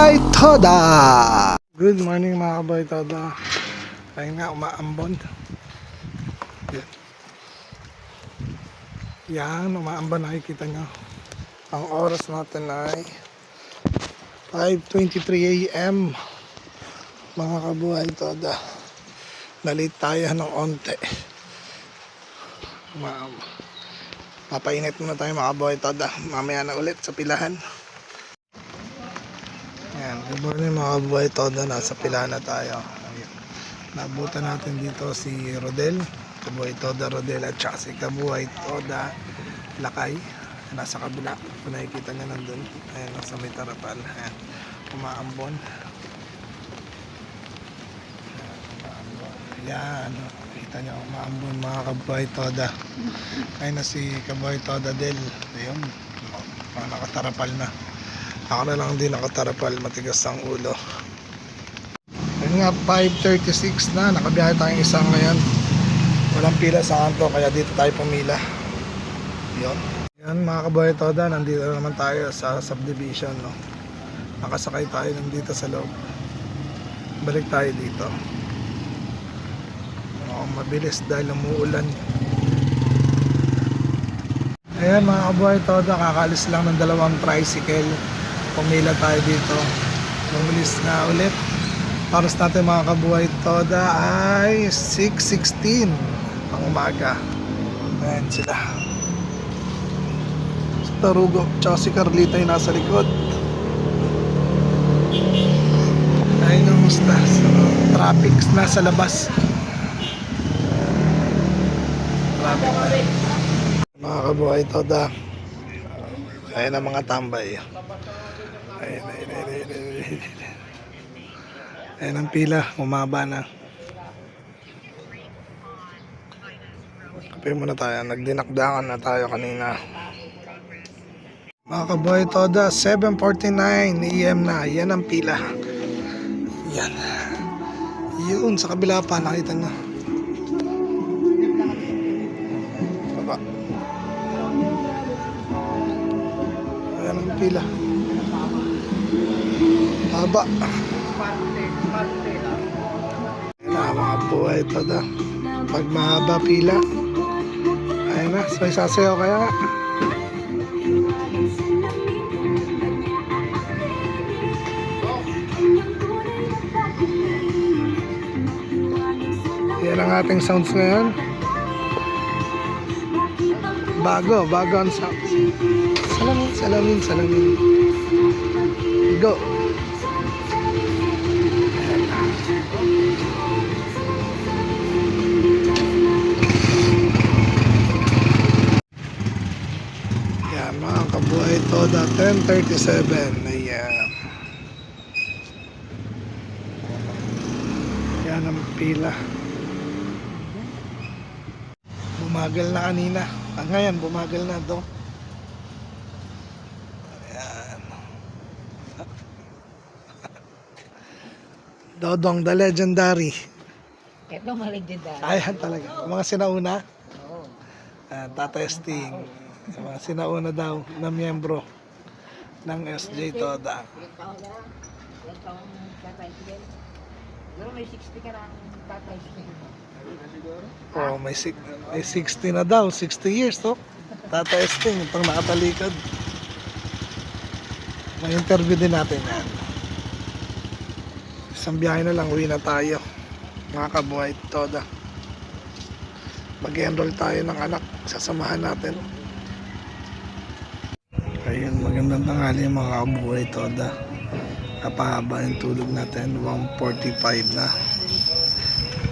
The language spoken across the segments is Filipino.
Kabuhay Toda! Good morning mga Kabuhay Toda. Ayun nga, umaambon. Yan, umaambon, nakikita nyo. Ang oras natin ay 5:23 AM. Mga Kabuhay Toda, nalit tayo ng onte. Papainit muna tayo mga Kabuhay Toda. Mamaya na ulit sa pilahan. Ayan, good morning mga Kabuhay Toda. Nasa pilahan na tayo. Ayan. Nabutan natin dito si Rodel, Kabuhay Toda Rodel, at saka si Kabuhay Toda Lakay. Nasa kabila, kung nakikita nyo nandun. Ayan, nasa may tarapal. Ayan, umaambon. Ayan, kita nyo, umaambon mga Kabuhay Toda. Ayun na si Kabuhay Toda Del. Ayun, mga nakatarapal na. Ako na lang din nakatarapal, matigas ang ulo. Ayun nga, 5:36 na, nakabiyahe tayong isang ngayon. Walang pila sa kanto, kaya dito tayo pumila. Yun. Yan mga Kabuhay Toda, nandito naman tayo sa subdivision, no? Nakasakay tayo nandito sa loob. Balik tayo dito. Mabilis dahil umuulan. Ayan mga Kabuhay Toda, kakaalis lang ng dalawang tricycle. Pumila tayo dito. Mabilis na ulit. Paros natin mga Kabuhay Toda ay 6:16 ang umaga. Ayan sila. Si Tarugo tsaka si Carlita yung nasa likod. Ayun ang musta. So, traffic na sa labas. Traffic na. Mga Kabuhay Toda, ayun ang mga tambay. Ayun. Ayun ang pila, umaba na. Kape muna tayo, nagdinakdakan na tayo kanina. Mga Kabuhay Toda, 7:49 AM na, yan ang pila. Yan. Yun, sa kabila pa, nakita nyo. Baba. Ayan ang pila. Haba. Ayan mga Kabuhay Toda. Pag mahaba pila, ayun na, may sasayaw kaya nga. Yan ang ating sounds ngayon. Bago ang sounds. Salamin. Go. Yan mga Kabuhay Toda, 10:37. Ayan. Yan ang pila. Bumagal na kanina. Ngayon, bumagal na to. Ayan. Dodong the legendary. Ito maligdidari. Ayan talaga. Mga sinauna. Oo. Tatesting. Mga sinauna daw na miyembro ng SJ Toda. Ilang taon na? Ilang taon tatay sigil? Siguro may 60 ka na ang tatay sigil. Oh, may 60 na daw. 60 years to. Tatesting. Itong nakatalikod. May interview din natin yan. Isang biyahe na lang, uwi na tayo. Mga Kabuhay Toda. Mag-enroll tayo ng anak. Sasamahan natin. Ayun, magandang tanghali mga Kabuhay Toda. Napahaba yung tulog natin. 1:45 na.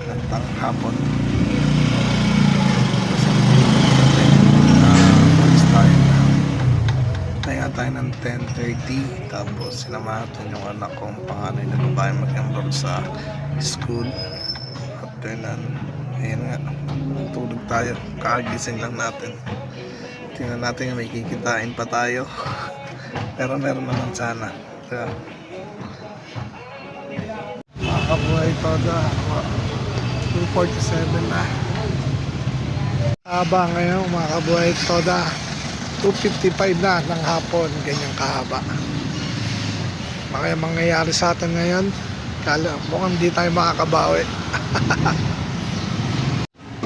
Nantang hapon. Malis tayo na. Tayo tayo ng 10:30. Tapos sinamahan natin yung anak kong panganay na babae mag-enroll sa school. After nan, ayun nga, tulog tayo. Kakagising lang natin. Tingnan natin may kikitain pa tayo. Pero meron naman sana. Kaya, mga Kabuhay Toda, 2:47 na. Haba ngayon mga Kabuhay Toda, 2:55 na ng hapon, ganyang kahaba. Baka yung mangyayari sa atin ngayon, mukhang hindi tayo makakabawi.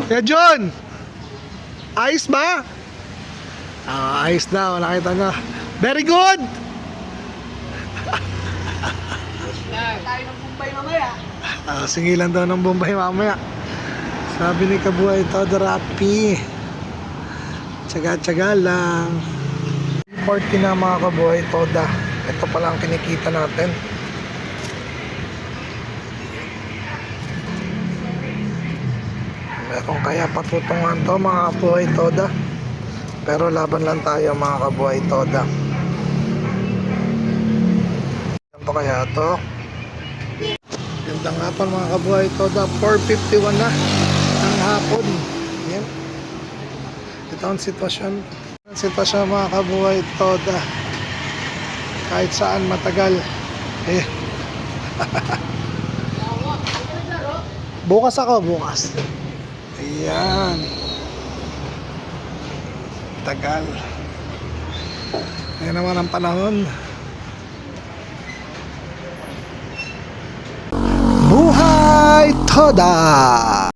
Kaya John, ayos ba? Ayos daw, nakita nyo. Very good! Tayo ng Bombay mamaya. Singilan daw ng Bombay mamaya. Sabi ni Kabuhay Todo Rapi. Tsaga-tsaga lang. 40 na mga Kabuhay Toda. Ito pala ang kinikita natin. Meron kaya patutungan to mga Kabuhay Toda. Pero laban lang tayo mga Kabuhay Toda. Ito kaya to. Ganda nga pa mga Kabuhay Toda. 4:51 na ng hapon. Yan. Ito ang sitwasyon. Ang sitwasyon mga Kabuhay Toda. Kahit saan matagal. Bukas ako, bukas. Ayan. Tagal. Ayan naman ang panahon. Buhay Toda!